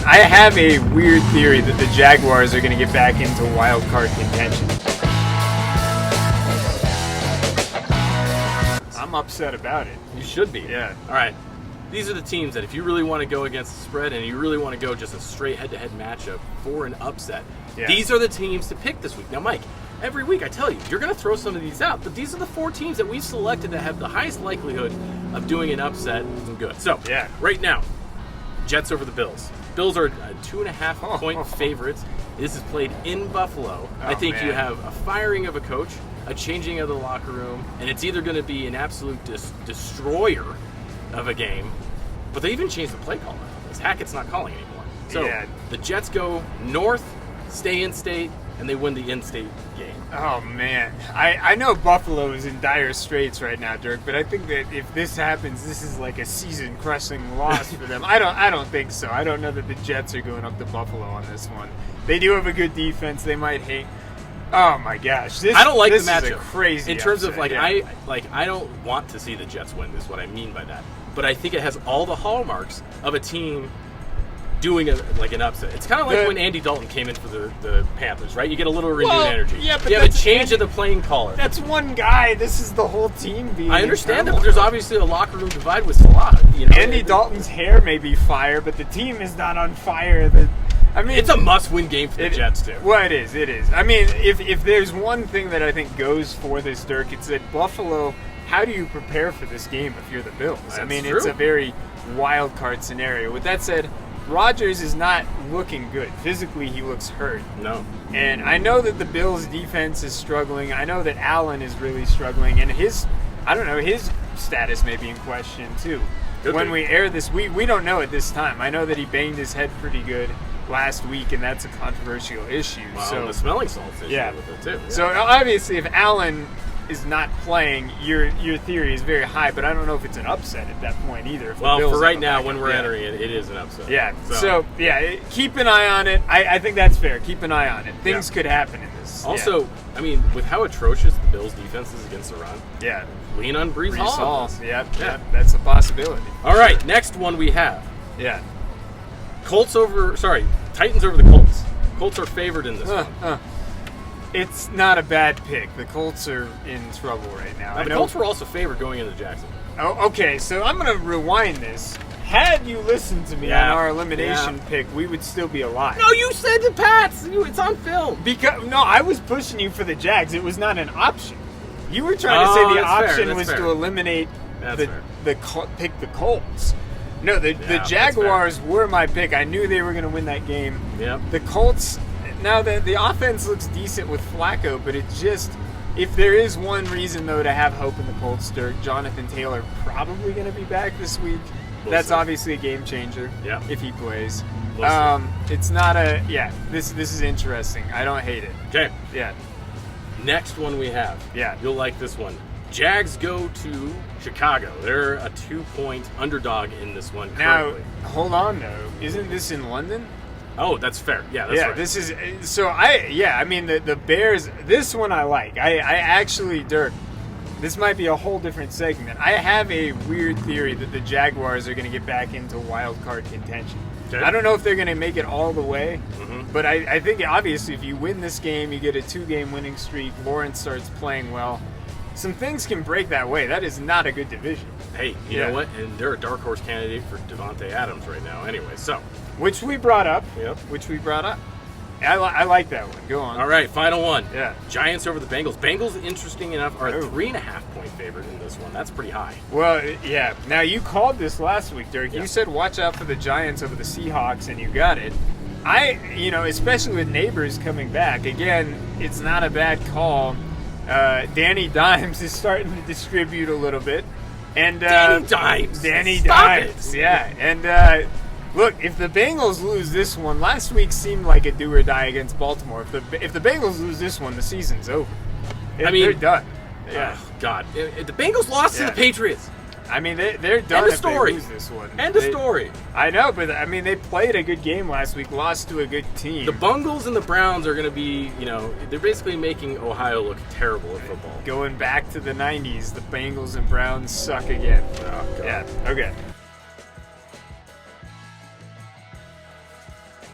I have a weird theory that the Jaguars are going to get back into wild card contention. I'm upset about it. You should be. Yeah. All right. These are the teams that if you really want to go against the spread and you really want to go just a straight head-to-head matchup for an upset, these are the teams to pick this week. Now, Mike, every week I tell you, you're going to throw some of these out, but these are the 4 teams that we've selected that have the highest likelihood of doing an upset and good. So, right now, Jets over the Bills. Bills are 2.5-point favorites. This is played in Buffalo. I think you have a firing of a coach, a changing of the locker room, and it's either going to be an absolute destroyer of a game, but they even changed the play caller. Because Hackett's not calling anymore. So the Jets go north, stay in state, and they win the in-state game. Oh man, I know Buffalo is in dire straits right now, Dirk, but I think that if this happens, this is like a season-crushing loss for them. I don't think so. I don't know that the Jets are going up to Buffalo on this one. They do have a good defense. They might hate. Oh my gosh, I don't like the matchup. Is a crazy in terms upset. of I don't want to see the Jets win. Is what I mean by that. But I think it has all the hallmarks of a team doing an upset. It's kind of like when Andy Dalton came in for the Panthers, right? You get a little renewed energy. Yeah, but you have a change in the playing caller. That's one guy. This is the whole team being. I understand that, but there's obviously a locker room divide with Salah. Andy Dalton's hair may be fire, but the team is not on fire. It's a must-win game for the Jets, too. Well, it is. It is. I mean, if there's one thing that I think goes for this, Dirk, it's that Buffalo. How do you prepare for this game if you're the Bills? That's it's a very wild card scenario. With that said, Rodgers is not looking good. Physically, he looks hurt. No. And I know that the Bills' defense is struggling. I know that Allen is really struggling, and his status may be in question too. When we air this, we don't know at this time. I know that he banged his head pretty good last week, and that's a controversial issue. Well, so the smelling salts issue with it too. Yeah. So obviously, if Allen is not playing, your theory is very high, but I don't know if it's an upset at that point either. Well, for right now, when we're entering it, it is an upset. Yeah. So keep an eye on it. I think that's fair. Keep an eye on it. Things could happen in this. Also, I mean, with how atrocious the Bills' defense is against the run, lean on Brees Hall. Yeah, that's a possibility. All right, next one we have. Yeah. Titans over the Colts. Colts are favored in this one. It's not a bad pick. The Colts are in trouble right now. The Colts were also favored going into Jacksonville. Oh, okay. So I'm going to rewind this. Had you listened to me on our elimination pick, we would still be alive. No, you said the Pats. It's on film. No, I was pushing you for the Jags. It was not an option. You were trying to say the option was to eliminate pick the Colts. No, the Jaguars were my pick. I knew they were going to win that game. Yep. The Colts. Now, the offense looks decent with Flacco, but it's just, if there is one reason, though, to have hope in the Colts, Dirk, Jonathan Taylor probably going to be back this week. That's obviously a game changer if he plays. It's not this is interesting. I don't hate it. Okay. Yeah. Next one we have. Yeah. You'll like this one. Jags go to Chicago. They're a 2-point underdog in this one currently. Now, hold on, though. Isn't this in London? Oh, that's fair. Yeah, that's right. This is so. I mean, the Bears. This one I like. I actually, Dirk. This might be a whole different segment. I have a weird theory that the Jaguars are going to get back into wild card contention. Okay. I don't know if they're going to make it all the way, but I think obviously if you win this game, you get a 2-game winning streak. Lawrence starts playing well. Some things can break that way. That is not a good division. Hey, you know what? And they're a dark horse candidate for Devontae Adams right now. Anyway, so. Which we brought up. Yep. I like that one. Go on. All right, final one. Yeah. Giants over the Bengals. Bengals, interesting enough, are a 3.5-point favorite in this one. That's pretty high. Well, yeah. Now, you called this last week, Dirk. You said watch out for the Giants over the Seahawks, and you got it. Especially with Neighbors coming back, again, it's not a bad call. Danny Dimes is starting to distribute a little bit. And Danny Dimes. Stop it. Yeah. And look, if the Bengals lose this one, last week seemed like a do or die against Baltimore. If the Bengals lose this one, the season's over. They're done. Yeah. God. If the Bengals lost to the Patriots. I mean, they're done if they lose this one. End of story. I know, but I mean, they played a good game last week, lost to a good team. The Bengals and the Browns are going to be, they're basically making Ohio look terrible at football. Going back to the 90s, the Bengals and Browns suck again. Oh, God. Yeah, okay.